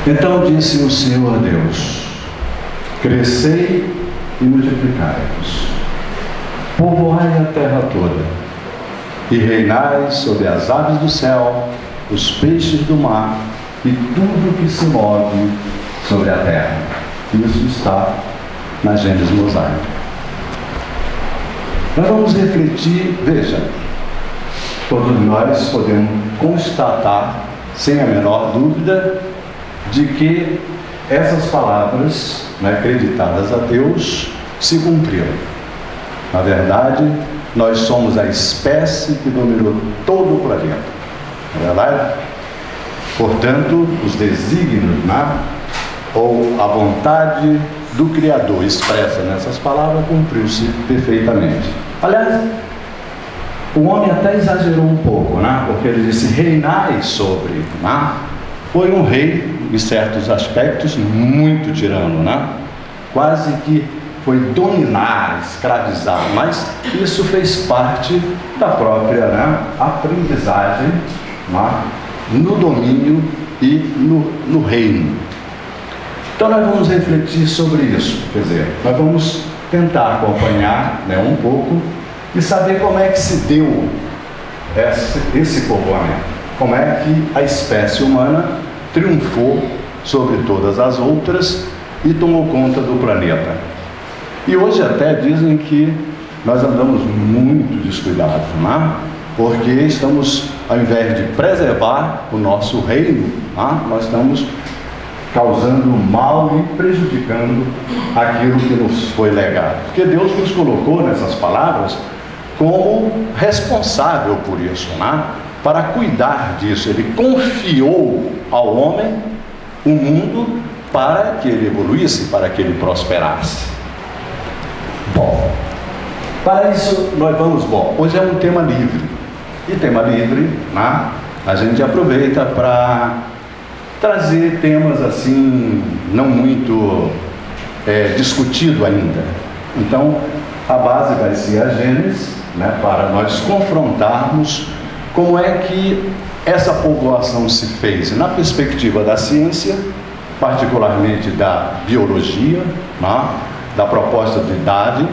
Então disse o Senhor Deus: crescei e multiplicai-vos, povoai a terra toda, e reinai sobre as aves do céu, os peixes do mar e tudo que se move sobre a terra. Isso está na Gênesis mosaica. Nós vamos refletir, veja, todos nós podemos constatar, sem a menor dúvida, de que essas palavras, acreditadas a Deus, se cumpriram. Na verdade, nós somos a espécie que dominou todo o planeta. Não é verdade? Portanto, os desígnios, ou a vontade do Criador expressa nessas palavras cumpriu-se perfeitamente. Aliás, o homem até exagerou um pouco, porque ele disse: reinai sobre. Foi um rei, em certos aspectos, muito tirano, quase que foi dominar, escravizar, mas isso fez parte da própria aprendizagem no domínio e no reino. Então nós vamos refletir sobre isso, quer dizer, nós vamos tentar acompanhar um pouco e saber como é que se deu esse povoamento, como é que a espécie humana triunfou sobre todas as outras e tomou conta do planeta. E hoje até dizem que nós andamos muito descuidados, porque estamos, ao invés de preservar o nosso reino, nós estamos causando mal e prejudicando aquilo que nos foi legado. Porque Deus nos colocou nessas palavras como responsável por isso, para cuidar disso. Ele confiou ao homem o mundo para que ele evoluísse, para que ele prosperasse. Bom, para isso nós vamos, hoje é um tema livre. E tema livre, a gente aproveita para trazer temas assim, não muito discutido ainda. Então, a base vai ser a Gênesis, para nós confrontarmos como é que essa povoação se fez na perspectiva da ciência, particularmente da biologia, da proposta de idade,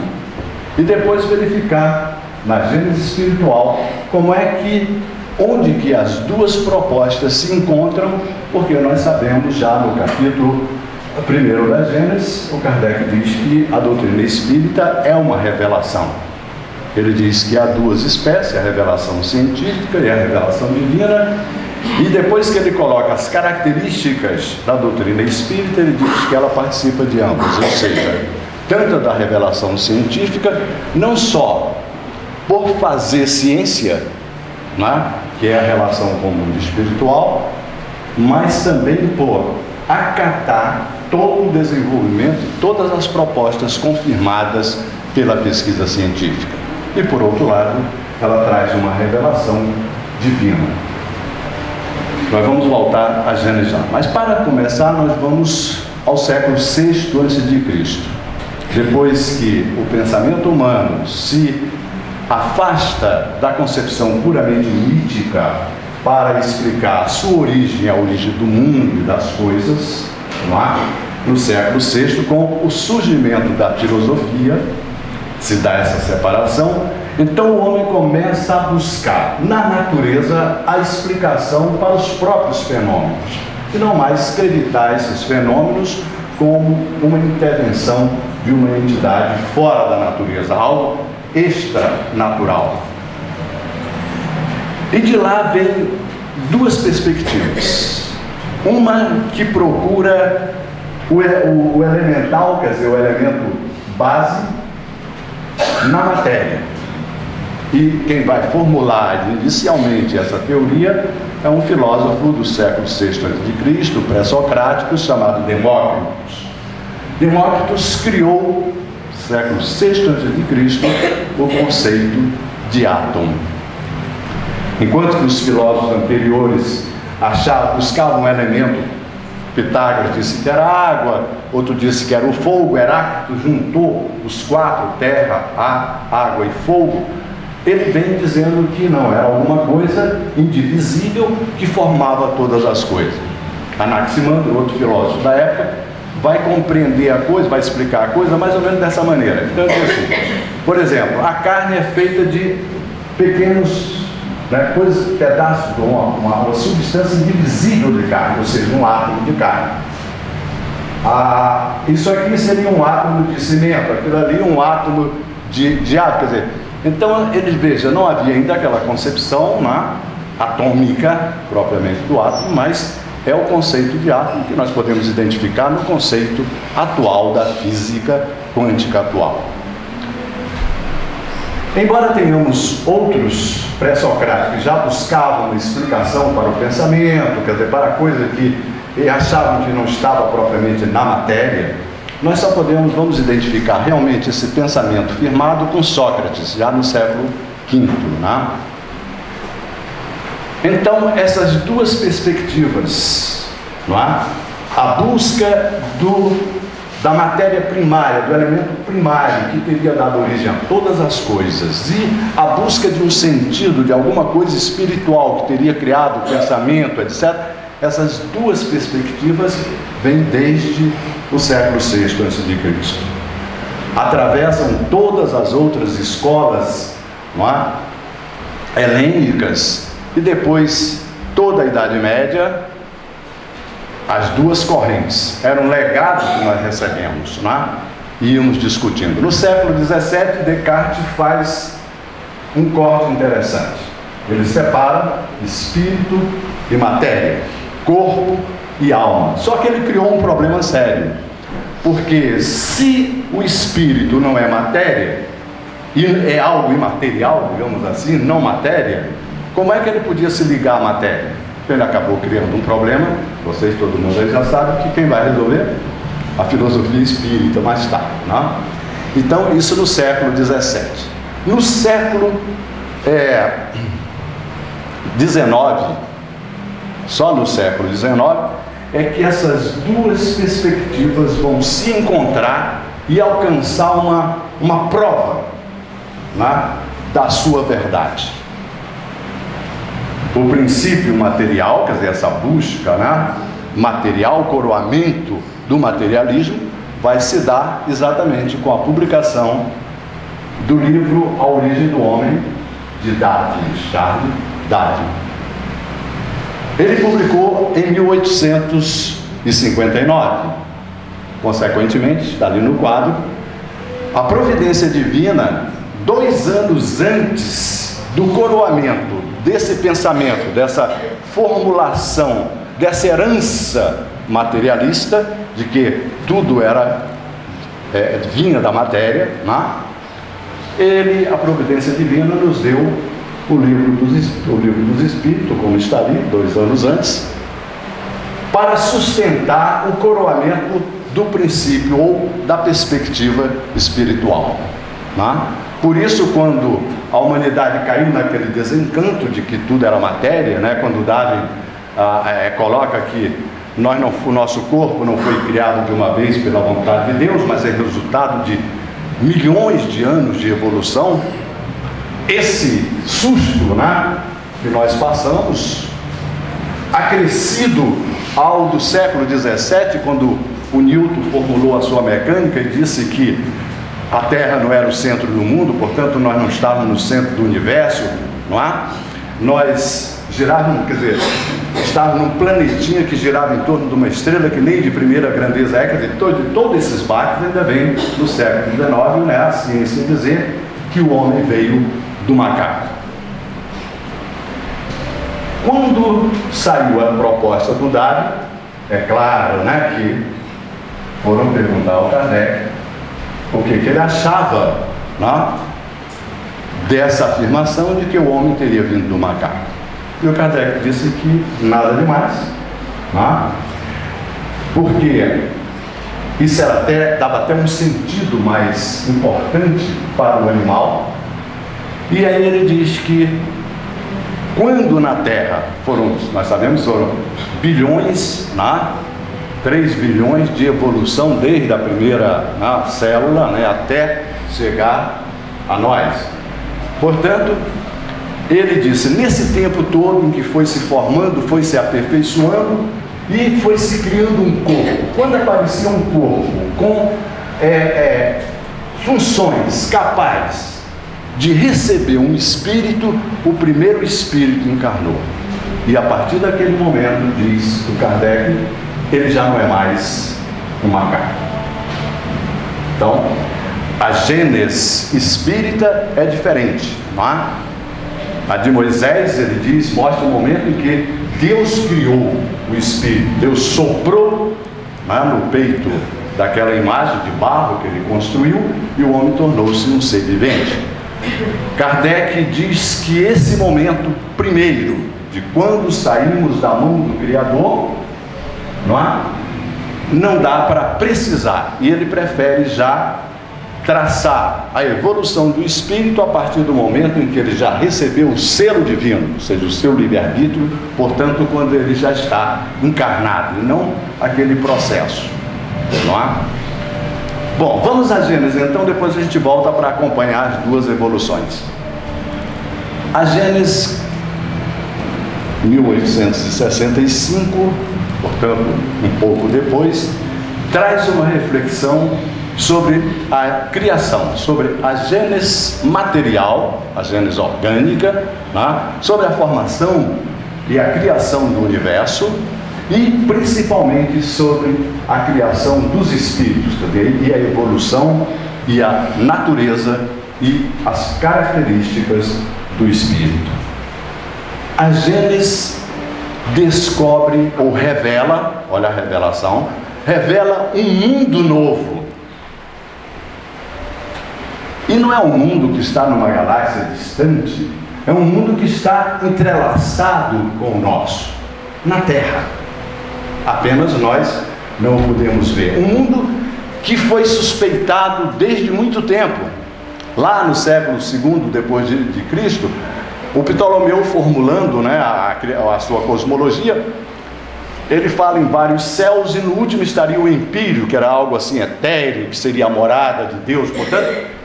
e depois verificar na Gênesis espiritual como é que, onde que as duas propostas se encontram, porque nós sabemos já no capítulo 1 da Gênesis, o Kardec diz que a doutrina espírita é uma revelação. Ele diz que há duas espécies, a revelação científica e a revelação divina, e depois que ele coloca as características da doutrina espírita, ele diz que ela participa de ambas, ou seja, tanto da revelação científica, não só por fazer ciência, que é a relação com o mundo espiritual, mas também por acatar todo o desenvolvimento, todas as propostas confirmadas pela pesquisa científica. E por outro lado, ela traz uma revelação divina. Nós vamos voltar a Gênesis já. Mas para começar, nós vamos ao século VI a.C. Depois que o pensamento humano se afasta da concepção puramente mítica para explicar a sua origem, a origem do mundo e das coisas, no século VI, com o surgimento da filosofia, se dá essa separação. Então o homem começa a buscar na natureza a explicação para os próprios fenômenos, e não mais acreditar esses fenômenos como uma intervenção de uma entidade fora da natureza, algo extranatural. E de lá vem duas perspectivas. Uma que procura o elemental, quer dizer, o elemento base na matéria. E quem vai formular inicialmente essa teoria é um filósofo do século VI a.C., pré-socrático, chamado Demócritos. Demócritos criou, no século VI a.C., o conceito de átomo. Enquanto que os filósofos anteriores buscavam um elemento, Pitágoras disse que era água, outro disse que era o fogo, Heráclito juntou os quatro, terra, ar, água e fogo. Ele vem dizendo que não, era alguma coisa indivisível que formava todas as coisas. Anaximandro, outro filósofo da época, vai compreender a coisa, vai explicar a coisa mais ou menos dessa maneira. Então, assim, por exemplo, a carne é feita de pequenos, né, coisas, pedaços de uma substância indivisível de carne, ou seja, um átomo de carne. Isso aqui seria um átomo de cimento, aquilo ali um átomo de água, quer dizer, então eles vejam, não havia ainda aquela concepção, né, atômica propriamente do átomo, mas é o conceito de átomo que nós podemos identificar no conceito atual da física quântica atual. Embora tenhamos outros pré-socráticos que já buscavam uma explicação para o pensamento, quer dizer, para a coisa que achavam que não estava propriamente na matéria, nós só vamos identificar realmente esse pensamento firmado com Sócrates, já no século V, né? Então, essas duas perspectivas, não é? A busca da matéria primária, do elemento primário que teria dado origem a todas as coisas, e a busca de um sentido, de alguma coisa espiritual que teria criado o pensamento, etc. Essas duas perspectivas vêm desde o século VI a.C. Atravessam todas as outras escolas, não é? Helênicas, e depois toda a Idade Média. As duas correntes eram um legado que nós recebemos, não é? E íamos discutindo. No século XVII, Descartes faz um corte interessante. Ele separa espírito e matéria, corpo e alma. Só que ele criou um problema sério, porque se o espírito não é matéria, e é algo imaterial, digamos assim, não matéria, como é que ele podia se ligar à matéria? Ele acabou criando um problema, vocês, todo mundo aí já sabe, que quem vai resolver? A filosofia espírita, mais tarde, não? Então, isso no século XVII. No século XIX, só no século XIX, é que essas duas perspectivas vão se encontrar e alcançar uma prova, né, da sua verdade. O princípio material, quer dizer, essa busca, né, material, o coroamento do materialismo, vai se dar exatamente com a publicação do livro A Origem do Homem, de Charles Darwin. Ele publicou em 1859. Consequentemente, está ali no quadro, a providência divina, 2 anos antes do coroamento desse pensamento, dessa formulação, dessa herança materialista, de que tudo vinha da matéria, né? A providência divina nos deu o livro dos Espíritos, como está ali, 2 anos antes, para sustentar o coroamento do princípio ou da perspectiva espiritual, né? Por isso, quando a humanidade caiu naquele desencanto de que tudo era matéria, né? Quando Darwin coloca que o nosso corpo não foi criado de uma vez pela vontade de Deus, mas é resultado de milhões de anos de evolução, esse susto, né, que nós passamos, acrescido ao do século XVII, quando o Newton formulou a sua mecânica e disse que a Terra não era o centro do mundo, portanto nós não estávamos no centro do universo, não é? Nós girávamos, quer dizer, estávamos num planetinha que girava em torno de uma estrela que nem de primeira grandeza é, quer dizer, todos esses baques ainda vêm do século XIX, né? A ciência dizer que o homem veio do macaco. Quando saiu a proposta do Darwin, é claro, né, que foram perguntar ao Kardec o que ele achava, né, dessa afirmação de que o homem teria vindo do macaco. E o Kardec disse que nada demais, né, porque isso dava até um sentido mais importante para o animal. E aí ele diz que quando na Terra nós sabemos, foram bilhões, né, 3 bilhões de evolução desde a primeira, né, célula, né, até chegar a nós. Portanto, ele disse, nesse tempo todo em que foi se formando, foi se aperfeiçoando, e foi se criando um corpo. Quando aparecia um corpo com funções capazes de receber um espírito, o primeiro espírito encarnou. E a partir daquele momento, diz o Kardec, ele já não é mais uma carne. Então, a gênese espírita é diferente, não é? A de Moisés, ele diz, mostra o momento em que Deus criou o espírito, Deus soprou, não é, no peito daquela imagem de barro que ele construiu, e o homem tornou-se um ser vivente. Kardec diz que esse momento primeiro, de quando saímos da mão do Criador, não dá para precisar, e ele prefere já traçar a evolução do espírito a partir do momento em que ele já recebeu o selo divino, ou seja, o seu livre-arbítrio, portanto, quando ele já está encarnado, e não aquele processo, não é? Bom, vamos à Gênesis, então, depois a gente volta para acompanhar as duas evoluções. A Gênesis 1865, portanto, um pouco depois, traz uma reflexão sobre a criação, sobre a gênese material, a gênese orgânica, né? Sobre a formação e a criação do universo, e principalmente sobre a criação dos espíritos também, e a evolução e a natureza e as características do espírito. A Gênese descobre ou revela, olha a revelação, revela um mundo novo. E não é um mundo que está numa galáxia distante, é um mundo que está entrelaçado com o nosso, na Terra. Apenas nós não o podemos ver. Um mundo que foi suspeitado desde muito tempo. Lá no século II depois de Cristo, o Ptolomeu, formulando, né, a sua cosmologia, ele fala em vários céus, e no último estaria o Empírio, que era algo assim etéreo, que seria a morada de Deus. Portanto,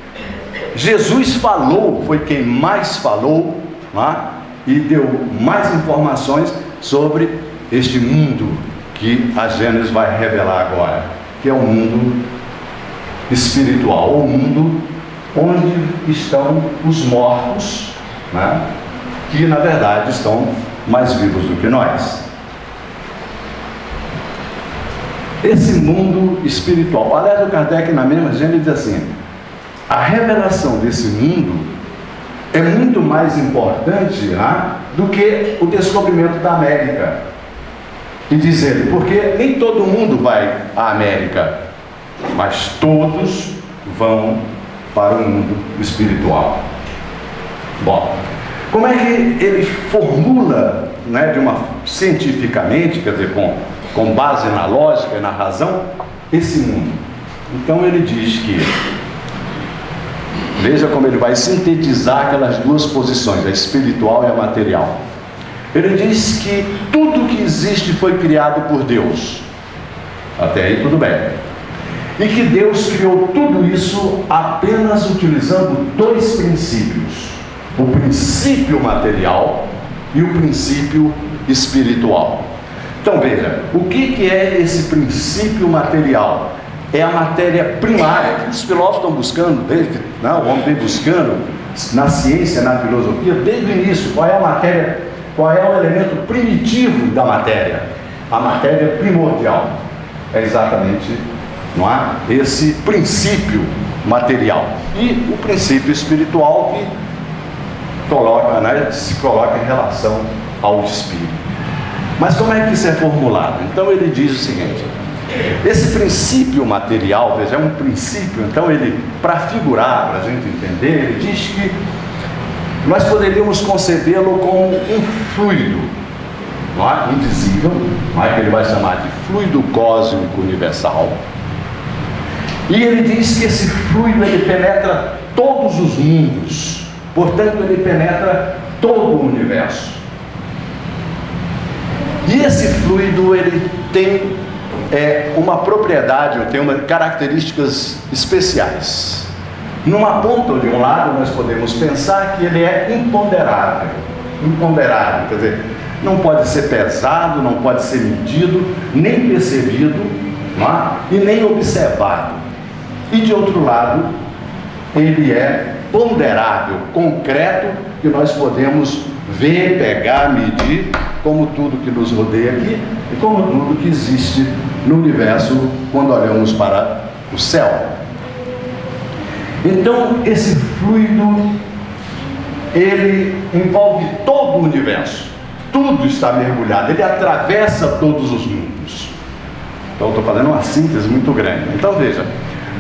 Jesus falou, foi quem mais falou, né, e deu mais informações sobre este mundo que a Gênesis vai revelar agora, que é o mundo espiritual, o mundo onde estão os mortos, né, que na verdade estão mais vivos do que nós. Esse mundo espiritual, aliás, o Kardec na mesma Gênesis diz assim: a revelação desse mundo é muito mais importante, né, do que o descobrimento da América. E diz ele, porque nem todo mundo vai à América, mas todos vão para o mundo espiritual. Bom, como é que ele formula, né, cientificamente, quer dizer, com base na lógica e na razão, esse mundo? Então ele diz que, veja como ele vai sintetizar aquelas duas posições, a espiritual e a material. Ele diz que tudo que existe foi criado por Deus. Até aí tudo bem. E que Deus criou tudo isso apenas utilizando dois princípios: o princípio material e o princípio espiritual. Então veja, o que é esse princípio material? É a matéria primária que os filósofos estão buscando, o homem vem buscando na ciência, na filosofia, desde o início. Qual é a matéria? Qual é o elemento primitivo da matéria? A matéria primordial. É exatamente, não é, esse princípio material. E o princípio espiritual que se coloca em relação ao espírito. Mas como é que isso é formulado? Então ele diz o seguinte: esse princípio material, veja, é um princípio, então ele, para figurar, para a gente entender, ele diz que nós poderíamos concebê-lo como um fluido, não é? Invisível, não é? Que ele vai chamar de fluido cósmico universal. E ele diz que esse fluido, ele penetra todos os mundos, portanto ele penetra todo o universo. E esse fluido, ele tem uma propriedade, tem características especiais. Numa ponta ou de um lado, nós podemos pensar que ele é imponderável. Imponderável, quer dizer, não pode ser pesado, não pode ser medido, nem percebido, não é? E nem observado. E de outro lado, ele é ponderável, concreto, que nós podemos ver, pegar, medir, como tudo que nos rodeia aqui e como tudo que existe no universo quando olhamos para o céu. Então, esse fluido, ele envolve todo o universo, tudo está mergulhado, ele atravessa todos os mundos. Então, estou fazendo uma síntese muito grande. Então, veja,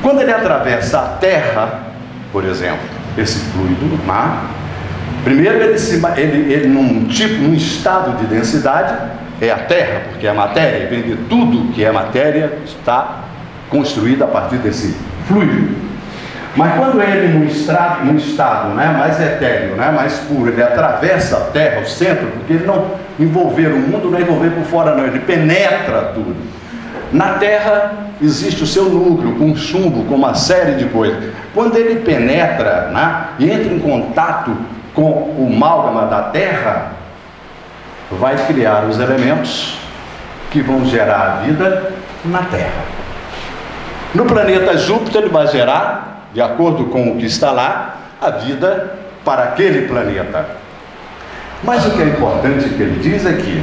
quando ele atravessa a Terra, por exemplo, esse fluido, primeiro ele num estado de densidade, é a Terra, porque é matéria, vem de tudo que é matéria, está construída a partir desse fluido. Mas quando ele, num estado mais etéreo, mais puro, ele atravessa a Terra, o centro, porque ele não envolver o mundo, não é envolver por fora não, ele penetra tudo. Na Terra existe o seu núcleo, com chumbo, com uma série de coisas. Quando ele penetra, e entra em contato com o amálgama da Terra, vai criar os elementos que vão gerar a vida na Terra. No planeta Júpiter, ele vai gerar, de acordo com o que está lá, a vida para aquele planeta. Mas o que é importante que ele diz é que,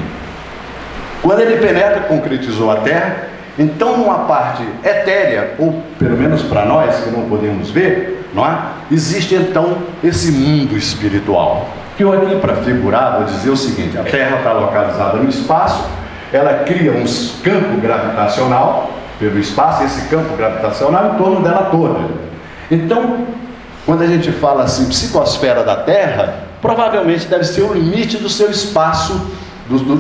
quando ele penetra, concretizou a Terra, então numa parte etérea, ou pelo menos para nós que não podemos ver, não é? Existe então esse mundo espiritual. Que eu aqui, para figurar, vou dizer o seguinte: a Terra está localizada no espaço, ela cria um campo gravitacional pelo espaço, esse campo gravitacional em torno dela toda. Então, quando a gente fala assim, psicosfera da Terra, provavelmente deve ser o limite do seu espaço,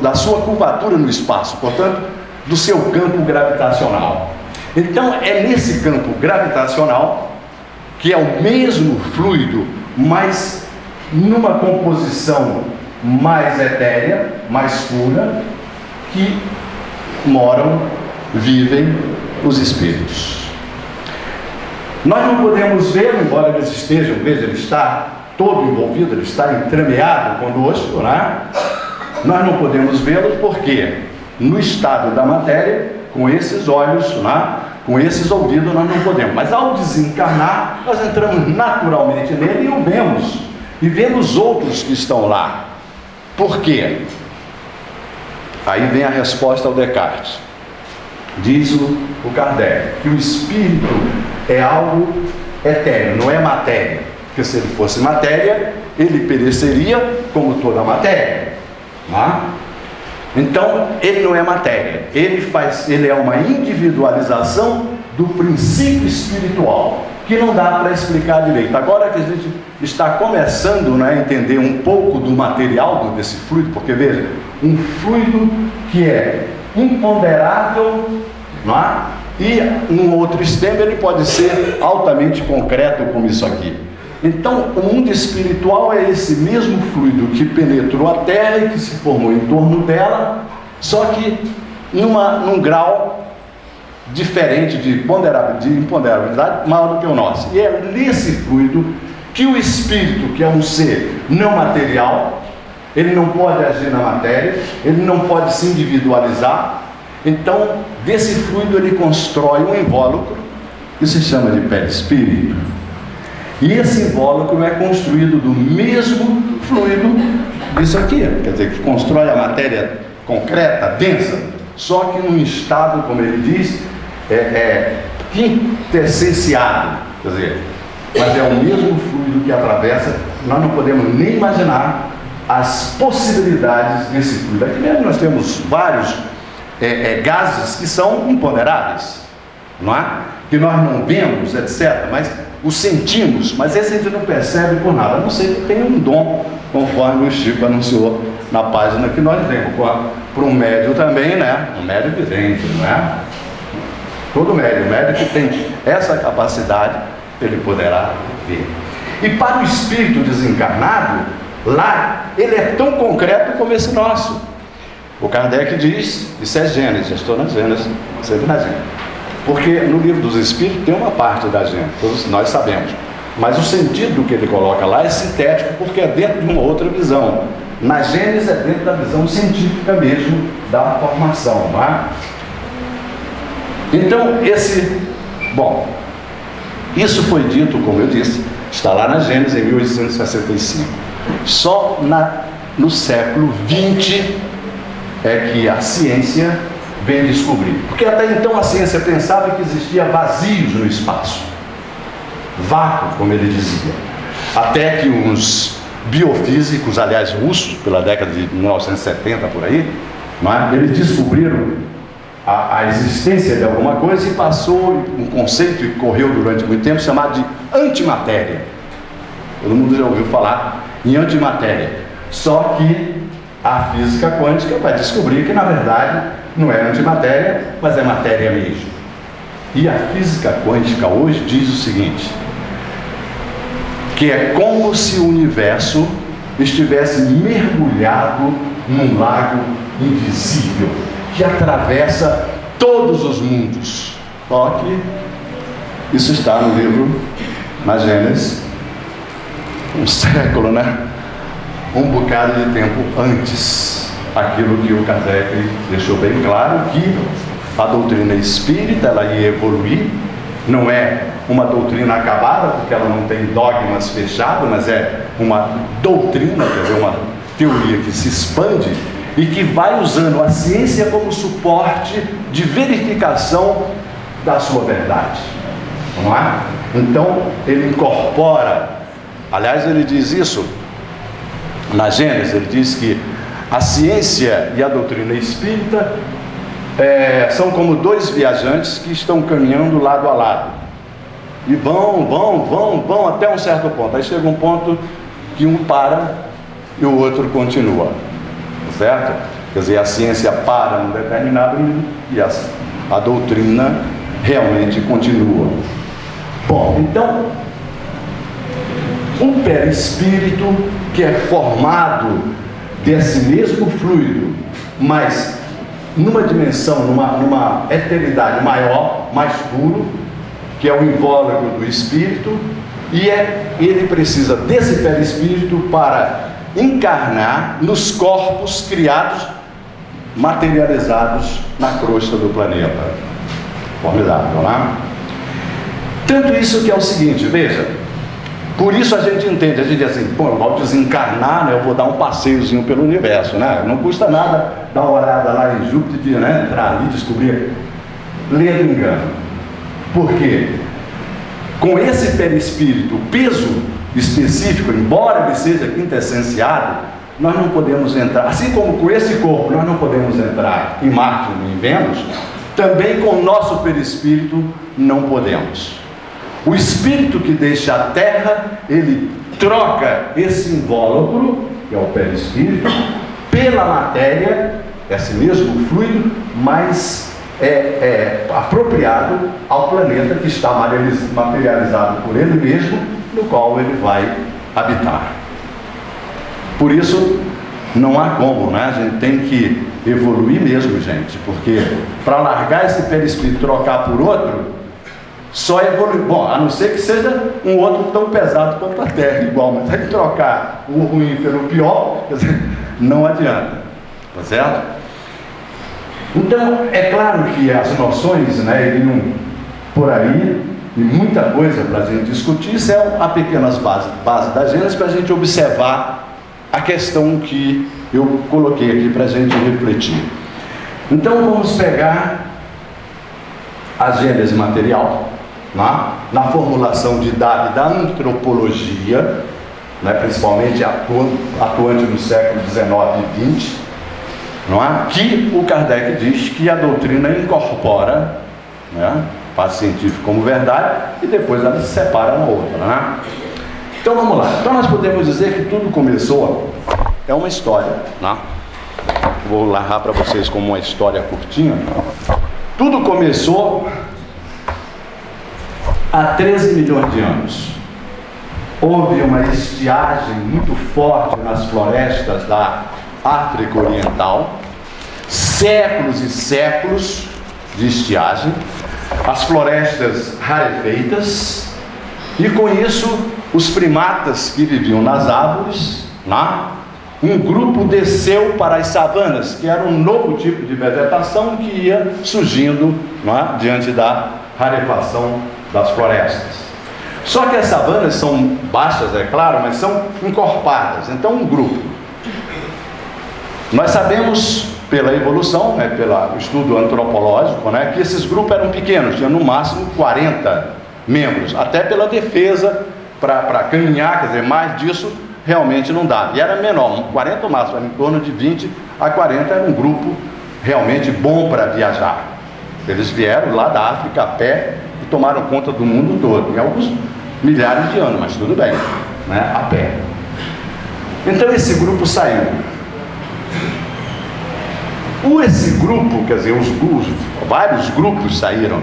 da sua curvatura no espaço, portanto, do seu campo gravitacional. Então, é nesse campo gravitacional, que é o mesmo fluido, mas numa composição mais etérea, mais pura, que moram, vivem os espíritos. Nós não podemos ver, embora eles estejam, veja, ele está todo envolvido, ele está entremeado conosco, nós não podemos vê-lo porque no estado da matéria, com esses olhos, com esses ouvidos, nós não podemos. Mas ao desencarnar, nós entramos naturalmente nele e o vemos. E vemos outros que estão lá. Por quê? Aí vem a resposta ao Descartes. Diz o Kardec que o espírito é algo etéreo, não é matéria. Porque se ele fosse matéria, ele pereceria como toda a matéria. Então, ele não é matéria, ele é uma individualização do princípio espiritual, que não dá para explicar direito. Agora que a gente está começando a entender um pouco do material desse fluido, porque veja, um fluido que é imponderável, e num outro extremo ele pode ser altamente concreto, como isso aqui. Então, o mundo espiritual é esse mesmo fluido que penetrou a Terra e que se formou em torno dela, só que num grau diferente de imponderabilidade, maior do que o nosso. E é nesse fluido que o espírito, que é um ser não material, ele não pode agir na matéria, ele não pode se individualizar. Então, desse fluido ele constrói um invólucro que se chama de perispírito. E esse invólucro é construído do mesmo fluido disso aqui, quer dizer, que constrói a matéria concreta, densa, só que num estado, como ele diz, quintessenciado, quer dizer, mas é o mesmo fluido que atravessa. Nós não podemos nem imaginar as possibilidades desse fluido. Aqui mesmo nós temos vários gases que são imponderáveis, não é? Que nós não vemos, etc., mas os sentimos, mas esse a gente não percebe por nada, a não ser que tenha um dom, conforme o Chico anunciou na página que nós temos, para um médium também, um médium vidente, não é? Todo médium que tem essa capacidade, ele poderá ver. E para o espírito desencarnado, lá, ele é tão concreto como esse nosso. O Kardec diz, isso é Gênesis, já estou na Gênesis, sempre na Gênesis. Porque no livro dos Espíritos tem uma parte da Gênesis, todos nós sabemos. Mas o sentido que ele coloca lá é sintético, porque é dentro de uma outra visão. Na Gênesis é dentro da visão científica mesmo da formação, não é? Então, isso foi dito, como eu disse, está lá na Gênesis em 1865. Só no século XX é que a ciência vem descobrir. Porque até então a ciência pensava que existia vazios no espaço. Vácuo, como ele dizia. Até que uns biofísicos, aliás russos, pela década de 1970 por aí, eles descobriram a existência de alguma coisa e passou um conceito que correu durante muito tempo chamado de antimatéria. Todo mundo já ouviu falar em antimatéria. Só que a física quântica vai descobrir que na verdade não é antimatéria, mas é matéria mesmo. E a física quântica hoje diz o seguinte, que é como se o universo estivesse mergulhado num lago invisível que atravessa todos os mundos. Só que isso está no livro, na Gênesis, um século, um bocado de tempo antes. Aquilo que o Kardec deixou bem claro, que a doutrina espírita ela ia evoluir, não é uma doutrina acabada, porque ela não tem dogmas fechados, mas é uma doutrina, quer dizer, uma teoria que se expande e que vai usando a ciência como suporte de verificação da sua verdade, não é? Então ele incorpora, aliás ele diz isso na Gênesis, ele diz que a ciência e a doutrina espírita são como dois viajantes que estão caminhando lado a lado e vão até um certo ponto. Aí chega um ponto que um para e o outro continua, certo? Quer dizer, a ciência para num determinado nível e a doutrina realmente continua. Bom, então o perispírito, que é formado desse mesmo fluido, mas numa dimensão, numa eternidade maior, mais puro, que é o invólucro do espírito, e ele precisa desse perispírito para encarnar nos corpos criados, materializados na crosta do planeta. Formidável, não é? Tanto isso que é o seguinte, veja, por isso a gente entende, a gente diz assim, pô, eu vou desencarnar, eu vou dar um passeiozinho pelo universo, não custa nada dar uma olhada lá em Júpiter, entrar ali, descobrir, lendo engano. Por quê? Com esse perispírito, o peso específico, embora ele seja quintessenciado, nós não podemos entrar, assim como com esse corpo nós não podemos entrar em Marte nem em Vênus, também com o nosso perispírito não podemos. O espírito que deixa a Terra, ele troca esse invólucro, que é o perispírito, pela matéria, esse mesmo fluido, mas apropriado ao planeta que está materializado por ele mesmo, no qual ele vai habitar. Por isso, não há como, a gente tem que evoluir mesmo, gente, porque para largar esse perispírito e trocar por outro, só evoluir, bom, a não ser que seja um outro tão pesado quanto a Terra, igual, mas tem que trocar o ruim pelo pior, quer dizer, não adianta, tá certo? Então, é claro que as noções, iriam por aí, e muita coisa para a gente discutir, isso é a pequenas base da Gênesis, para a gente observar a questão que eu coloquei aqui para a gente refletir. Então, vamos pegar a Gênesis material, na formulação de Darwin da antropologia, principalmente atuante no século XIX e XX, que o Kardec diz que a doutrina incorpora, faz científico como verdade, e depois ela se separa uma outra. Então vamos lá. Então nós podemos dizer que tudo começou, é uma história, vou narrar para vocês como uma história curtinha. Tudo começou há 13 milhões de anos. Houve uma estiagem muito forte nas florestas da África Oriental, séculos e séculos de estiagem, as florestas rarefeitas, e com isso os primatas que viviam nas árvores, um grupo desceu para as savanas, que era um novo tipo de vegetação que ia surgindo, não é, diante da rarefação das florestas. Só que as savanas são baixas, é claro, mas são encorpadas. Então, um grupo. Nós sabemos, pela evolução, né, pelo estudo antropológico, né, que esses grupos eram pequenos, tinham no máximo 40 membros, até pela defesa, para caminhar, quer dizer, mais disso realmente não dava. E era menor, 40 no máximo, era em torno de 20 a 40, era um grupo realmente bom para viajar. Eles vieram lá da África a pé e tomaram conta do mundo todo, em alguns milhares de anos, mas tudo bem, né, a pé. Então esse grupo saiu. Esse grupo, quer dizer, vários grupos saíram.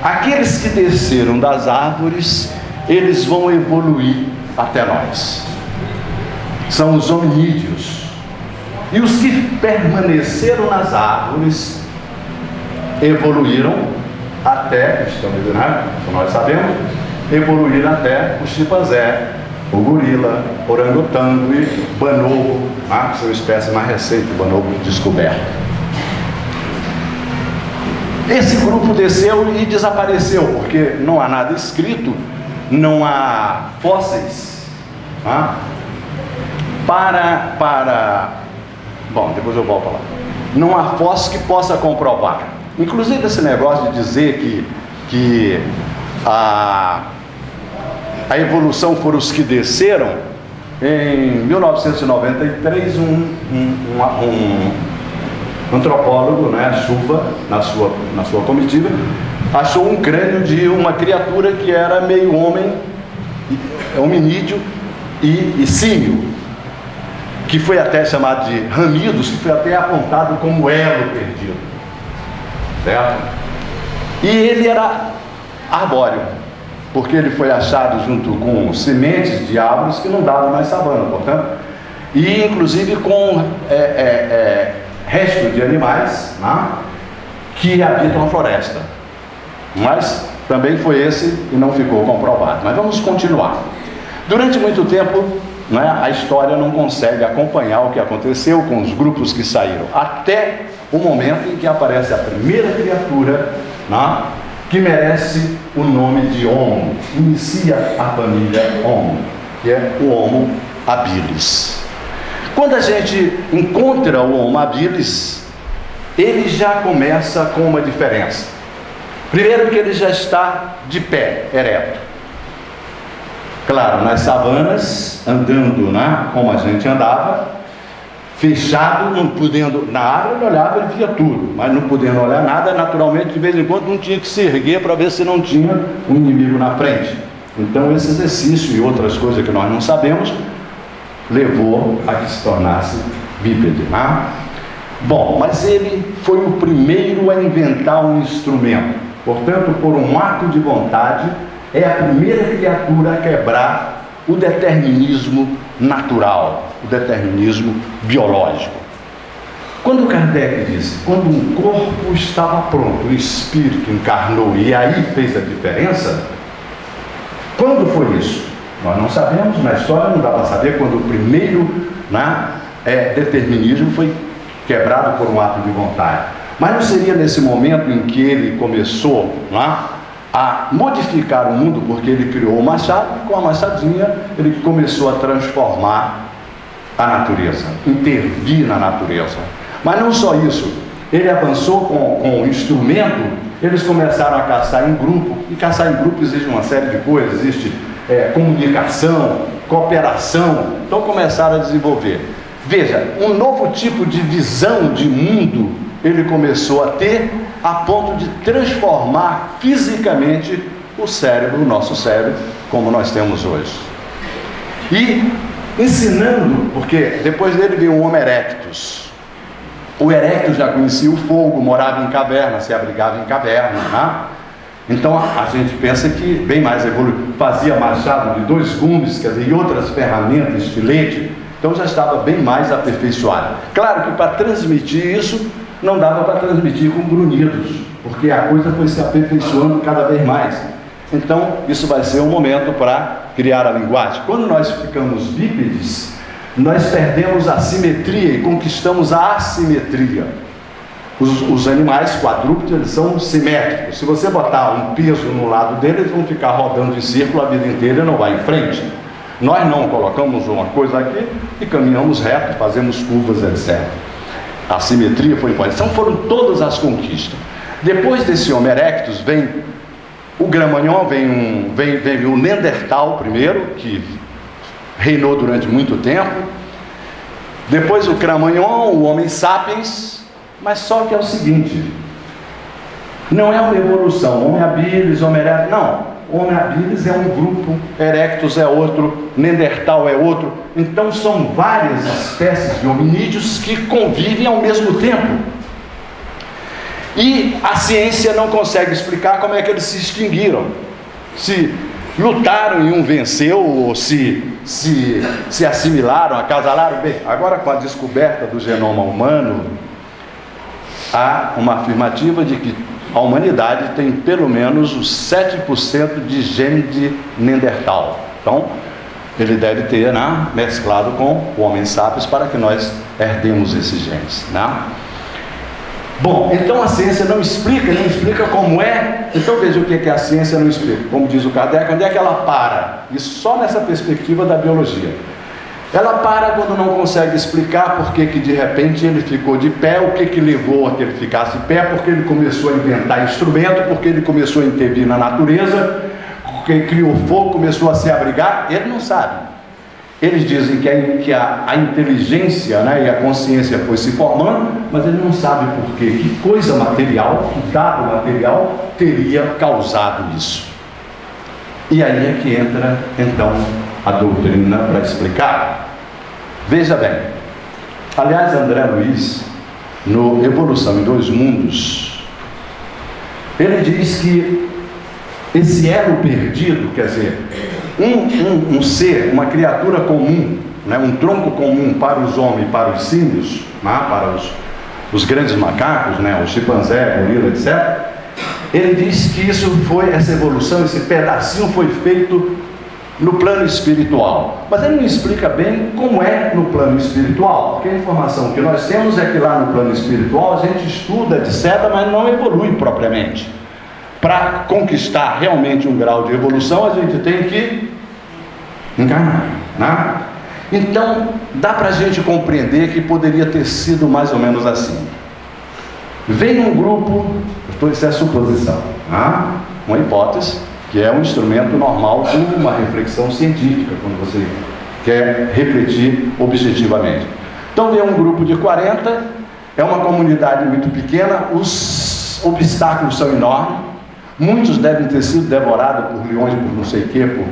Aqueles que desceram das árvores, eles vão evoluir até nós. São os hominídeos. E os que permaneceram nas árvores evoluíram até, como nós sabemos, evoluíram até o chimpanzé, o gorila, orangotango e bonobo, que são espécies mais recentes, bonobo descoberto. Esse grupo desceu e desapareceu, porque não há nada escrito, não há fósseis, bom, depois eu volto lá. Não há fóssil que possa comprovar. Inclusive esse negócio de dizer que a evolução foram os que desceram, em 1993 um antropólogo, né, Chuva, na sua comitiva, achou um crânio de uma criatura que era meio homem, hominídeo e símio, que foi até chamado de ramidos, que foi até apontado como elo perdido, certo? E ele era arbóreo, porque ele foi achado junto com sementes de árvores que não davam mais savana, portanto, e inclusive com restos de animais, né, que habitam a floresta. Mas também foi esse e não ficou comprovado. Mas vamos continuar. Durante muito tempo, né, a história não consegue acompanhar o que aconteceu com os grupos que saíram, até o momento em que aparece a primeira criatura, né, que merece o nome de Homo, inicia a família Homo, que é o Homo habilis. Quando a gente encontra o Homo habilis, ele já começa com uma diferença. Primeiro que ele já está de pé, ereto. Claro, nas savanas, andando, né, como a gente andava, fechado, não podendo, na árvore ele olhava, ele via tudo, mas não podendo olhar nada, naturalmente, de vez em quando, não tinha que se erguer para ver se não tinha um inimigo na frente. Então, esse exercício e outras coisas que nós não sabemos, levou a que se tornasse bípede, né? Bom, mas ele foi o primeiro a inventar um instrumento. Portanto, por um ato de vontade, é a primeira criatura a quebrar o determinismo natural, o determinismo biológico. Quando Kardec disse, quando um corpo estava pronto, o espírito encarnou e aí fez a diferença, quando foi isso? Nós não sabemos, na história não dá para saber quando o primeiro, né, determinismo foi quebrado por um ato de vontade. Mas não seria nesse momento em que ele começou, né, a modificar o mundo, porque ele criou o machado e com a machadinha ele começou a transformar a natureza, intervir na natureza. Mas não só isso, ele avançou com o instrumento, eles começaram a caçar em grupo, e caçar em grupo exige uma série de coisas, existe comunicação, cooperação, então começaram a desenvolver. Veja, um novo tipo de visão de mundo ele começou a ter, a ponto de transformar fisicamente o cérebro, o nosso cérebro, como nós temos hoje. E ensinando, porque depois dele veio o Homo erectus. O erectus já conhecia o fogo, morava em caverna, se abrigava em caverna, né? Então a gente pensa que bem mais evoluiu, fazia machado de 2 gumes, quer dizer, e outras ferramentas, estilete, então já estava bem mais aperfeiçoado. Claro que para transmitir isso, não dava para transmitir com grunhidos, porque a coisa foi se aperfeiçoando cada vez mais. Então isso vai ser um momento para criar a linguagem. Quando nós ficamos bípedes, nós perdemos a simetria e conquistamos a assimetria. Os animais quadrúpedes, eles são simétricos. Se você botar um peso no lado deles, eles vão ficar rodando em círculo a vida inteira e não vai em frente. Nós não, colocamos uma coisa aqui e caminhamos reto, fazemos curvas, etc. A simetria foi importante. Então foram todas as conquistas. Depois desse Homo erectus vem o Cro-Magnon, vem o Neandertal primeiro, que reinou durante muito tempo. Depois o Cro-Magnon, o Homo sapiens. Mas só que é o seguinte, não é uma evolução, Homo habilis, Homo erectus, não. Homo habilis é um grupo, erectus é outro, Neandertal é outro. Então são várias espécies de hominídeos que convivem ao mesmo tempo. E a ciência não consegue explicar como é que eles se extinguiram. Se lutaram e um venceu, ou se assimilaram, acasalaram. Bem, agora com a descoberta do genoma humano, há uma afirmativa de que a humanidade tem pelo menos os 7% de gene de Neandertal. Então, ele deve ter, né, mesclado com o Homo sapiens para que nós herdemos esses genes, né? Bom, então a ciência não explica como é. Então veja o que a ciência não explica. Como diz o Kardec, onde é que ela para? Isso só nessa perspectiva da biologia. Ela para quando não consegue explicar por que de repente ele ficou de pé, o que levou a que ele ficasse de pé, porque ele começou a inventar instrumento, porque ele começou a intervir na natureza, porque criou fogo, começou a se abrigar. Ele não sabe. Eles dizem que a inteligência, né, e a consciência foi se formando, mas ele não sabe por quê. Que coisa material, que dado material teria causado isso. E aí é que entra então a doutrina para explicar. Veja bem, aliás, André Luiz, no Evolução em Dois Mundos, ele diz que esse elo perdido, quer dizer, um ser, uma criatura comum, né, um tronco comum para os homens e para os símios, né, para os grandes macacos, né, o chimpanzé, gorila, etc. Ele diz que essa evolução, esse pedacinho foi feito no plano espiritual. Mas ele não explica bem como é no plano espiritual, porque a informação que nós temos é que lá no plano espiritual a gente estuda, etc., mas não evolui propriamente. Para conquistar realmente um grau de evolução, a gente tem que encarnar, né? Então, dá para a gente compreender que poderia ter sido mais ou menos assim. Vem um grupo, isso é suposição, né? Uma hipótese, que é um instrumento normal de uma reflexão científica, quando você quer refletir objetivamente. Então vem um grupo de 40, é uma comunidade muito pequena, os obstáculos são enormes, muitos devem ter sido devorados por leões, por não sei o que, por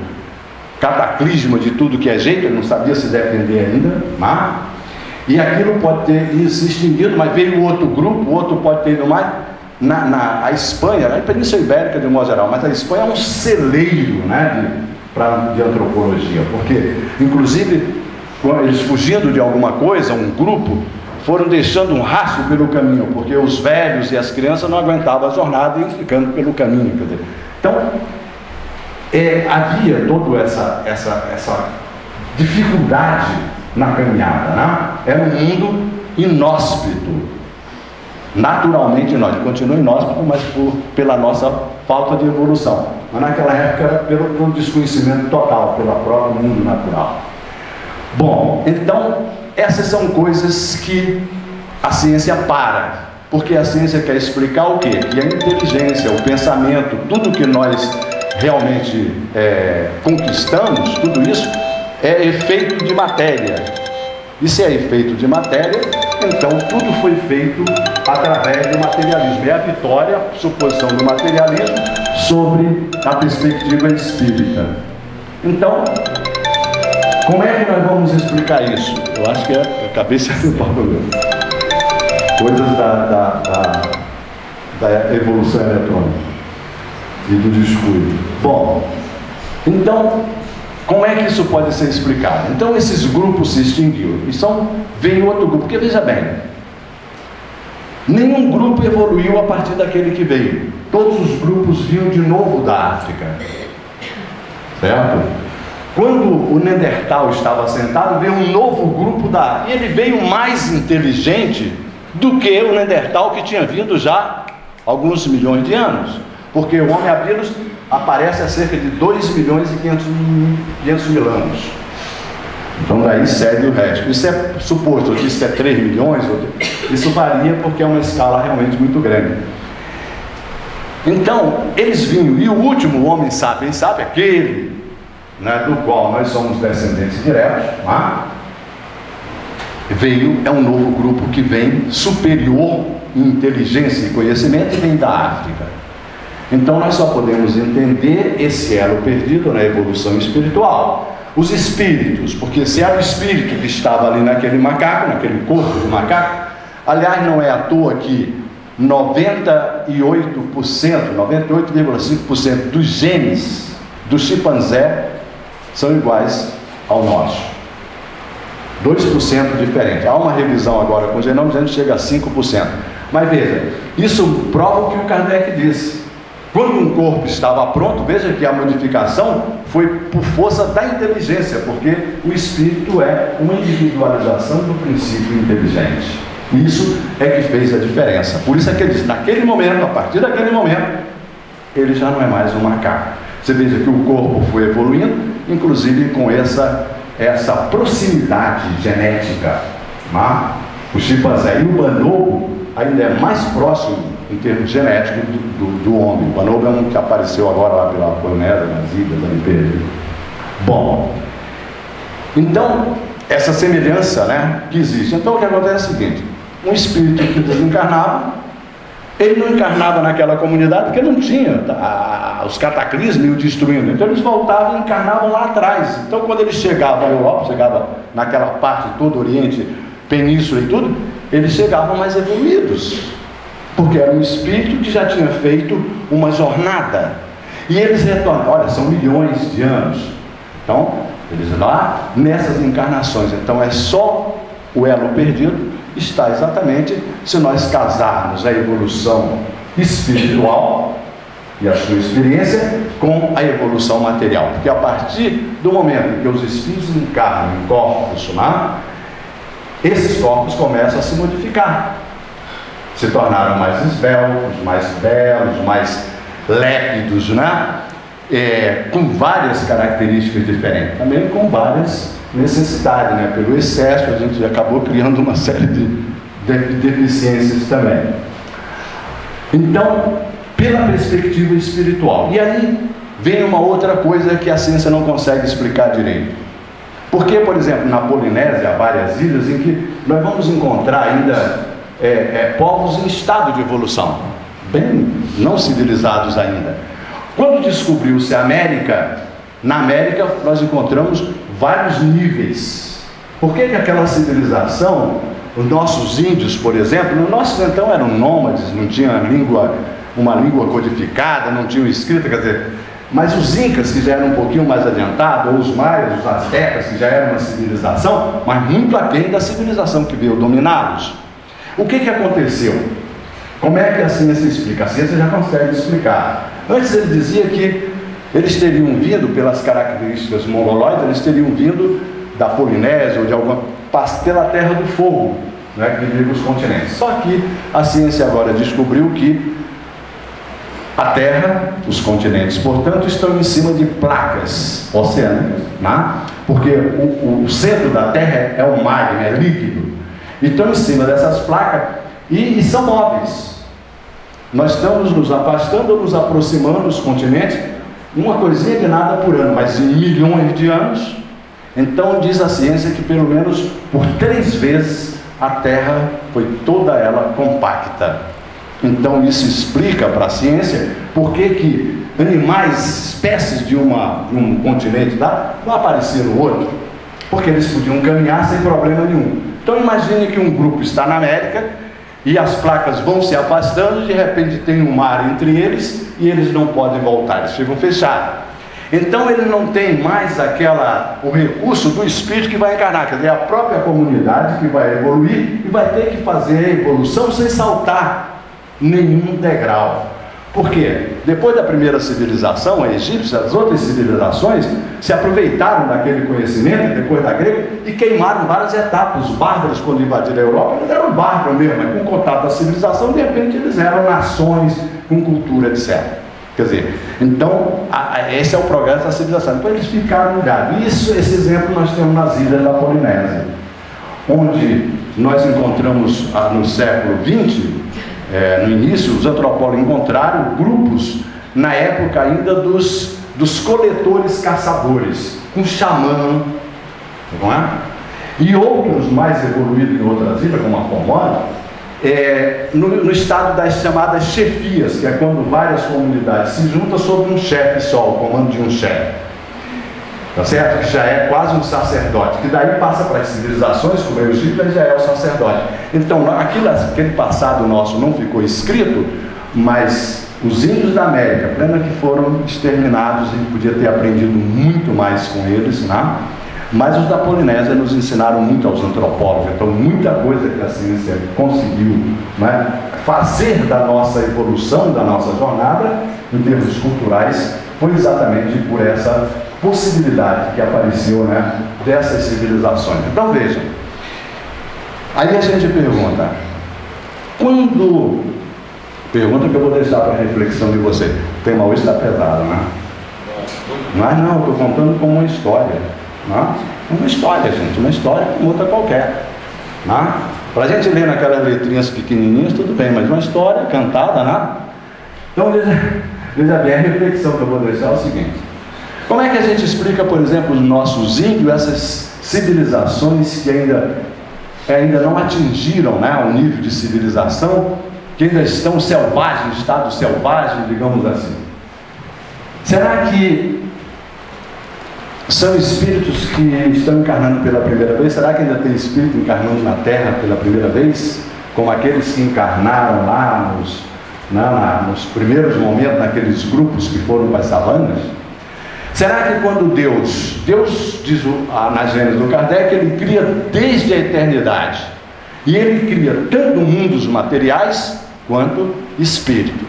cataclisma de tudo que é jeito, ele não sabia se defender ainda, né? E aquilo pode ter se extinguido, mas veio outro grupo, o outro pode ter ido mais. A Espanha, a Península Ibérica de um modo geral, mas a Espanha é um celeiro, né, de antropologia, porque inclusive eles fugindo de alguma coisa, um grupo, foram deixando um rastro pelo caminho, porque os velhos e as crianças não aguentavam a jornada e iam ficando pelo caminho, quer dizer. Então havia toda essa dificuldade na caminhada, né? Era um mundo inóspito. Naturalmente nós continua inóspito, mas pela nossa falta de evolução. Mas naquela época era pelo desconhecimento total, pelo próprio mundo natural. Bom, então essas são coisas que a ciência para, porque a ciência quer explicar o quê? Que a inteligência, o pensamento, tudo que nós realmente conquistamos, tudo isso é efeito de matéria. E se é efeito de matéria, então tudo foi feito através do materialismo. É a vitória, a suposição do materialismo sobre a perspectiva espírita. Então, como é que nós vamos explicar isso? Eu acho que é a cabeça do Paulo. Coisas da evolução eletrônica e do descuido. Bom, então, como é que isso pode ser explicado? Então esses grupos se extinguiram e veio outro grupo, porque veja bem, nenhum grupo evoluiu a partir daquele que veio. Todos os grupos vinham de novo da África, certo? Quando o Neandertal estava sentado, veio um novo grupo e ele veio mais inteligente do que o Neandertal que tinha vindo já há alguns milhões de anos, porque o Homo habilis aparece há cerca de 2 milhões e 500 mil anos. Então daí segue o resto. Isso é suposto, eu disse que é 3 milhões, isso varia porque é uma escala realmente muito grande. Então, eles vinham, e o último homem sapiens sapiens, aquele, né, do qual nós somos descendentes diretos, é um novo grupo que vem superior em inteligência e conhecimento e vem da África. Então nós só podemos entender esse elo perdido na evolução espiritual. Os espíritos, porque se era o espírito que estava ali naquele macaco, naquele corpo do macaco, aliás, não é à toa que 98,5% dos genes do chimpanzé são iguais ao nosso. 2% diferente. Há uma revisão agora com o genoma dizendo que chega a 5%. Mas veja, isso prova o que o Kardec disse. Quando um corpo estava pronto, veja que a modificação foi por força da inteligência, porque o espírito é uma individualização do princípio inteligente. Isso é que fez a diferença. Por isso é que ele diz, naquele momento, a partir daquele momento, ele já não é mais um macaco. Você veja que o corpo foi evoluindo, inclusive com essa proximidade genética. O chimpanzé e o bonobo ainda é mais próximo em termos genéticos do homem. O bonobo é um que apareceu agora lá pela Polinésia, nas ilhas, ali perto. Bom, então, essa semelhança, né, que existe. Então, o que acontece é o seguinte: um espírito que desencarnava, ele não encarnava naquela comunidade porque não tinha os cataclismos e o destruindo. Então, eles voltavam e encarnavam lá atrás. Então, quando eles chegavam à Europa, chegava naquela parte todo o Oriente, Península e tudo, eles chegavam mais evoluídos, porque era um espírito que já tinha feito uma jornada, e eles retornam. Olha, são milhões de anos. Então, eles lá nessas encarnações. Então, é só o elo perdido está exatamente se nós casarmos a evolução espiritual e a sua experiência com a evolução material, porque a partir do momento que os espíritos encarnam em corpos, esses corpos começam a se modificar, se tornaram mais esbeltos, mais belos, mais lépidos, com várias características diferentes, também com várias necessidades, pelo excesso a gente acabou criando uma série de deficiências também. Então, pela perspectiva espiritual, e aí vem uma outra coisa que a ciência não consegue explicar direito. Porque, por exemplo, na Polinésia há várias ilhas em que nós vamos encontrar ainda povos em estado de evolução, bem não civilizados ainda. Quando descobriu-se a América, na América nós encontramos vários níveis. Por que aquela civilização, os nossos índios, por exemplo, no nosso então eram nômades, não tinha uma língua codificada, não tinham escrita, quer dizer, mas os incas, que já eram um pouquinho mais adiantados, ou os maias, os astecas, que já eram uma civilização, mas muito aquém da civilização que veio dominá-los. O que aconteceu? Como é que a ciência explica? A ciência já consegue explicar. Antes ele dizia que eles teriam vindo, pelas características mongoloides, eles teriam vindo da Polinésia ou de alguma pela Terra do Fogo, que liga os continentes. Só que a ciência agora descobriu que a Terra, os continentes, portanto, estão em cima de placas oceânicas, porque o centro da Terra é o magma, é líquido. Então, em cima dessas placas, e são móveis. Nós estamos nos afastando ou nos aproximando dos continentes, uma coisinha de nada por ano, mas em milhões de anos. Então, diz a ciência que pelo menos por 3 vezes a Terra foi toda ela compacta. Então, isso explica para a ciência por que animais, espécies de um continente não apareceram no outro, porque eles podiam caminhar sem problema nenhum. Então, imagine que um grupo está na América e as placas vão se afastando, de repente tem um mar entre eles e eles não podem voltar, eles ficam fechados. Então ele não tem mais o recurso do espírito que vai encarnar, quer dizer, a própria comunidade que vai evoluir e vai ter que fazer a evolução sem saltar nenhum degrau. Por quê? Depois da primeira civilização, a egípcia, as outras civilizações se aproveitaram daquele conhecimento, depois da grega, e queimaram várias etapas. Os bárbaros, quando invadiram a Europa, eles eram bárbaros mesmo, mas com contato da civilização, de repente eles eram nações com cultura, etc. Quer dizer, então, esse é o progresso da civilização. Depois eles ficaram ligados. Esse exemplo nós temos nas ilhas da Polinésia, onde nós encontramos no século XX, no início, os antropólogos encontraram grupos, na época ainda dos coletores caçadores, com xamã, não é? E outros mais evoluídos em outras ilhas, como a Pomona, no estado das chamadas chefias, que é quando várias comunidades se juntam sob um chefe só, o comando de um chefe. Tá certo? Que já é quase um sacerdote, que daí passa para as civilizações, como o Egito, ele já é o sacerdote. Então, aquele passado nosso não ficou escrito, mas os índios da América, pena que foram exterminados, e podia ter aprendido muito mais com eles, né? Mas os da Polinésia nos ensinaram muito aos antropólogos. Então, muita coisa que a ciência conseguiu, né, fazer da nossa evolução, da nossa jornada, em termos culturais, foi exatamente por essa possibilidade que apareceu, né, dessas civilizações. Então vejam, aí a gente pergunta, pergunta que eu vou deixar para a reflexão de você. O tema hoje está pesado, né? Mas não, estou contando como uma história, né? Uma história, gente, uma história como outra qualquer, né? Para a gente ler naquelas letrinhas pequenininhas, tudo bem, mas uma história cantada, né? Então veja bem, a reflexão que eu vou deixar é o seguinte: como é que a gente explica, por exemplo, os nossos índios, essas civilizações que ainda não atingiram, né, o nível de civilização, que ainda estão selvagens, estado selvagem, digamos assim? Será que são espíritos que estão encarnando pela primeira vez? Será que ainda tem espírito encarnando na Terra pela primeira vez? Como aqueles que encarnaram lá nos primeiros momentos, naqueles grupos que foram para as savanas? Será que quando Deus diz na Gênesis do Kardec, ele cria desde a eternidade, e ele cria tanto mundos materiais quanto espírito?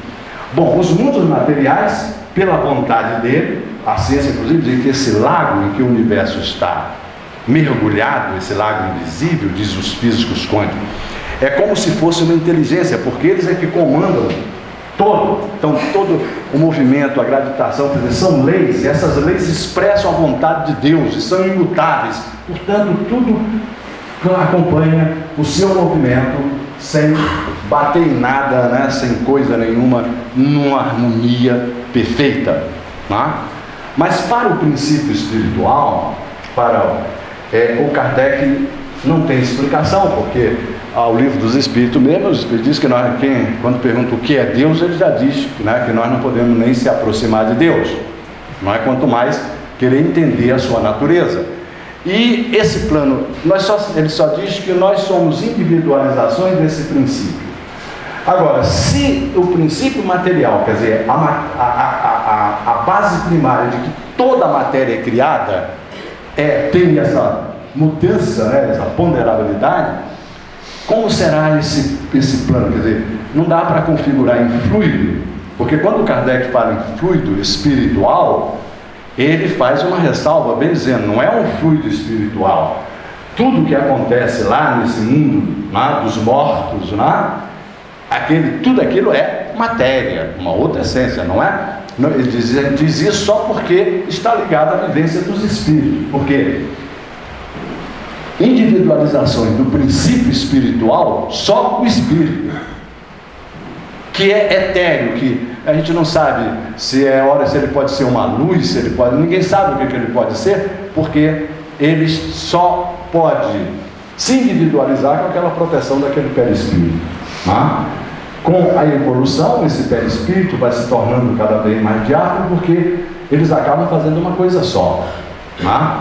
Bom, os mundos materiais, pela vontade dele, a ciência inclusive diz que esse lago em que o universo está mergulhado, esse lago invisível, diz os físicos quânticos, é como se fosse uma inteligência, porque eles é que comandam todo o movimento, a gravitação, quer dizer, são leis, e essas leis expressam a vontade de Deus e são imutáveis. Portanto, tudo acompanha o seu movimento sem bater em nada, né? Sem coisa nenhuma, numa harmonia perfeita, né? Mas para o princípio espiritual, o Kardec não tem explicação, porque o livro dos Espíritos mesmo, os Espíritos diz que quando pergunta o que é Deus, ele já diz, né, que nós não podemos nem se aproximar de Deus, não é? Quanto mais querer entender a sua natureza. E esse plano, ele só diz que nós somos individualizações desse princípio. Agora, se o princípio material, quer dizer, a base primária de que toda a matéria é criada, tem essa mudança, né, essa ponderabilidade, como será esse plano? Quer dizer, não dá para configurar em fluido, porque quando Kardec fala em fluido espiritual, ele faz uma ressalva bem dizendo, não é um fluido espiritual. Tudo que acontece lá nesse mundo, né, dos mortos, né, tudo aquilo é matéria, uma outra essência, não é? Ele diz isso só porque está ligado à vivência dos espíritos, porque individualizações do princípio espiritual só o espírito, que é etéreo, que a gente não sabe se ele pode ser uma luz, ninguém sabe o que ele pode ser, porque ele só pode se individualizar com aquela proteção daquele perispírito, né? Com a evolução, esse perispírito vai se tornando cada vez mais diáfano, porque eles acabam fazendo uma coisa só, né?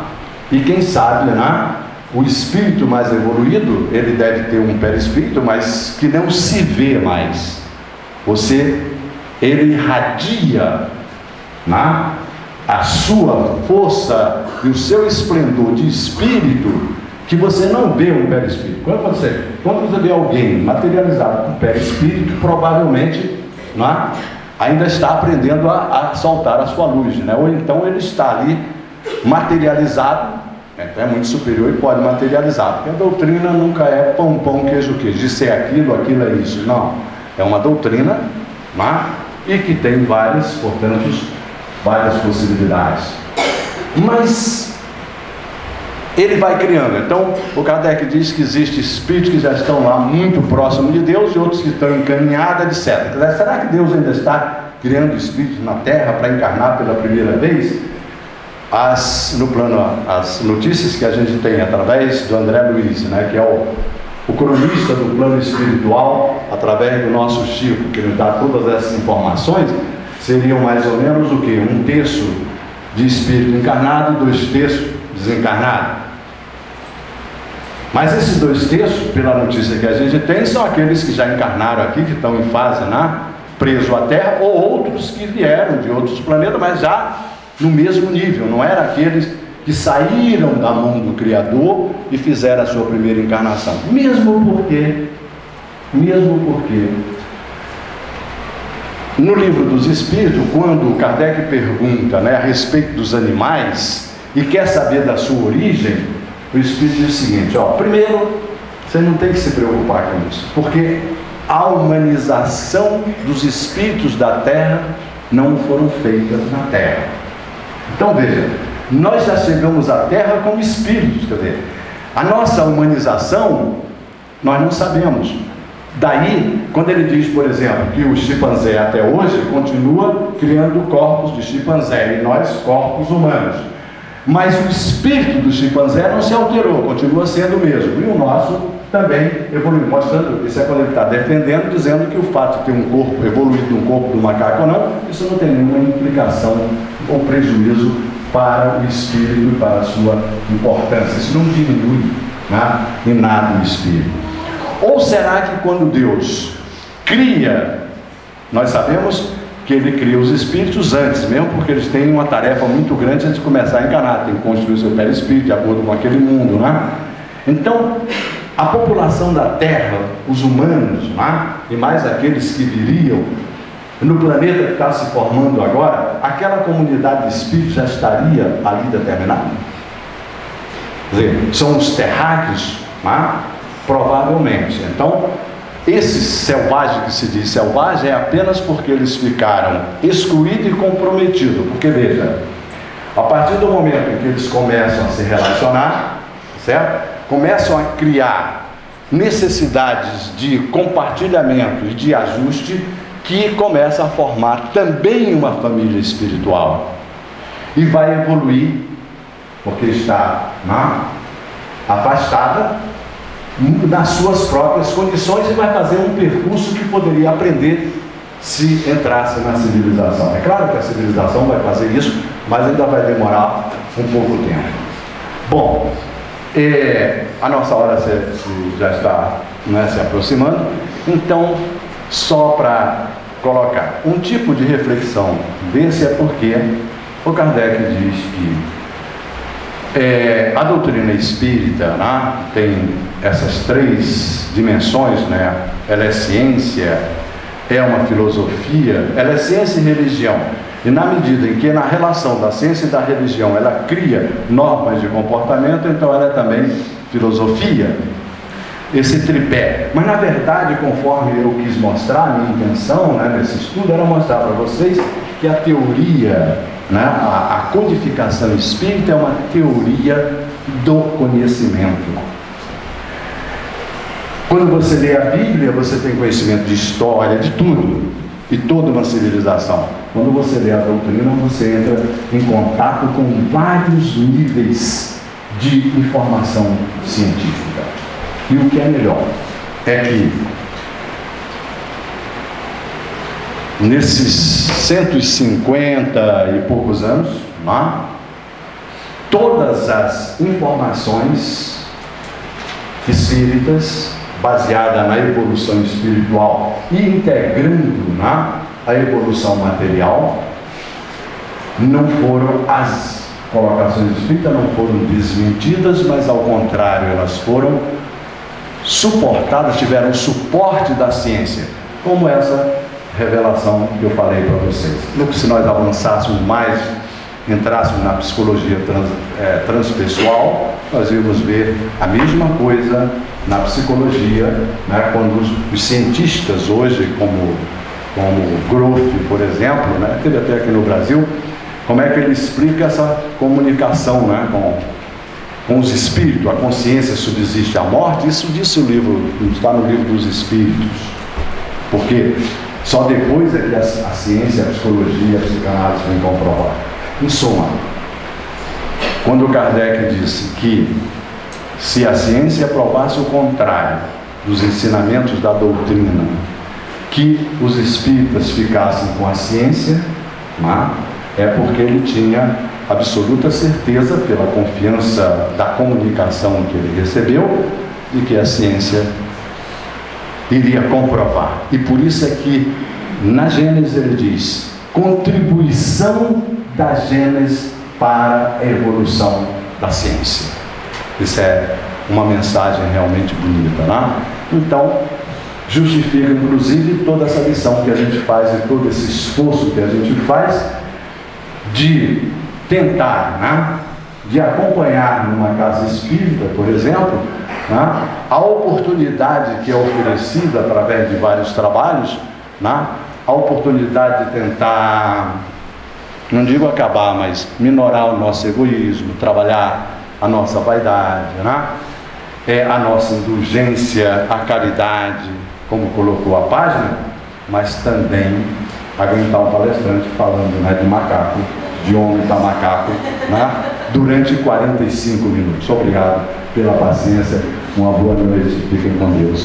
E quem sabe, né, o espírito mais evoluído, ele deve ter um perispírito, mas que não se vê mais. Ele irradia, né, a sua força e o seu esplendor de espírito, que você não vê um perispírito. Quando você vê alguém materializado com perispírito, provavelmente, não é? ainda está aprendendo a soltar a sua luz, né? Ou então ele está ali materializado, é muito superior e pode materializar, porque a doutrina nunca é pão, queijo, de ser aquilo é isso, não, é uma doutrina, né? E que tem várias possibilidades, mas ele vai criando. Então o Kardec diz que existem espíritos que já estão lá muito próximos de Deus e outros que estão encaminhados, etc. Será que Deus ainda está criando espíritos na Terra para encarnar pela primeira vez? As notícias que a gente tem através do André Luiz, né, que é o cronista do plano espiritual, através do nosso Chico, que nos dá todas essas informações, seriam mais ou menos o quê? 1/3 de espírito encarnado e 2/3 desencarnado. Mas esses 2/3, pela notícia que a gente tem, são aqueles que já encarnaram aqui, que estão em fase, né, preso à Terra, ou outros que vieram de outros planetas, mas já no mesmo nível, não eram aqueles que saíram da mão do Criador e fizeram a sua primeira encarnação. Mesmo porque no livro dos Espíritos, quando Kardec pergunta, né, a respeito dos animais e quer saber da sua origem, o Espírito diz o seguinte: primeiro, você não tem que se preocupar com isso, porque a humanização dos espíritos da Terra não foram feitas na Terra. Então veja, nós já chegamos à Terra como espíritos, quer dizer, a nossa humanização nós não sabemos. Daí, quando ele diz, por exemplo, que o chimpanzé até hoje continua criando corpos de chimpanzé e nós corpos humanos, mas o espírito do chimpanzé não se alterou, continua sendo o mesmo, e o nosso também evoluiu, mostrando, isso é quando ele está defendendo, dizendo que o fato de ter um corpo evoluído de um corpo do macaco ou não, isso não tem nenhuma implicação ou prejuízo para o espírito e para a sua importância, isso não diminui, né, em nada o espírito. Ou será que quando Deus cria, nós sabemos que ele cria os espíritos antes, mesmo porque eles têm uma tarefa muito grande antes de começar a encarnar, tem que construir o seu perispírito de acordo com aquele mundo, né? Então, a população da Terra, os humanos, né, e mais aqueles que viriam no planeta que está se formando agora, aquela comunidade de espíritos já estaria ali determinada? Quer dizer, são os terráqueos, né? Provavelmente. Então, esse selvagem que se diz selvagem é apenas porque eles ficaram excluídos e comprometidos. Porque veja, a partir do momento em que eles começam a se relacionar, certo? Começam a criar necessidades de compartilhamento e de ajuste, que começa a formar também uma família espiritual e vai evoluir, porque está afastada nas suas próprias condições e vai fazer um percurso que poderia aprender se entrasse na civilização. É claro que a civilização vai fazer isso, mas ainda vai demorar um pouco tempo. Bom, a nossa hora já está, né, se aproximando, então só para colocar um tipo de reflexão desse é porque o Kardec diz que a doutrina espírita, né, tem essas 3 dimensões, né? Ela é ciência, é uma filosofia, ela é ciência e religião. E na medida em que na relação da ciência e da religião ela cria normas de comportamento, então ela é também filosofia, esse tripé. Mas na verdade, conforme eu quis mostrar, a minha intenção, né, nesse estudo era mostrar para vocês que a teoria, né, a codificação espírita é uma teoria do conhecimento. Quando você lê a Bíblia, você tem conhecimento de história, de tudo, e toda uma civilização. Quando você lê a doutrina, você entra em contato com vários níveis de informação científica. E o que é melhor é que nesses 150 e poucos anos, né, todas as informações espíritas baseadas na evolução espiritual e integrando, né, a evolução material, não foram, as colocações espíritas não foram desmentidas, mas ao contrário, elas foram suportadas, tiveram suporte da ciência, como essa revelação que eu falei para vocês. Se nós avançássemos mais, entrássemos na psicologia transpessoal, nós íamos ver a mesma coisa na psicologia, né, quando os cientistas hoje, como Groff, por exemplo, né, teve até aqui no Brasil, como é que ele explica essa comunicação, né, com os espíritos, a consciência subsiste à morte. Isso disse o livro, está no livro dos espíritos, porque só depois é que a ciência, a psicologia, a psicanálise vem comprovar. Em suma, quando Kardec disse que se a ciência provasse o contrário dos ensinamentos da doutrina, que os espíritas ficassem com a ciência, né, é porque ele tinha absoluta certeza, pela confiança da comunicação que ele recebeu, de que a ciência iria comprovar. E por isso é que na Gênesis ele diz: contribuição da Gênesis para a evolução da ciência. Isso é uma mensagem realmente bonita, né? Então, justifica inclusive toda essa lição que a gente faz e todo esse esforço que a gente faz de tentar, né, de acompanhar numa casa espírita, por exemplo, né, a oportunidade que é oferecida através de vários trabalhos, né, a oportunidade de tentar, não digo acabar, mas minorar o nosso egoísmo, trabalhar a nossa vaidade, né, a nossa indulgência, a caridade, como colocou a página, mas também aguentar um palestrante falando, né, de macaco, de homem para macaco, né, durante 45 minutos. Obrigado pela paciência, uma boa noite, fiquem com Deus.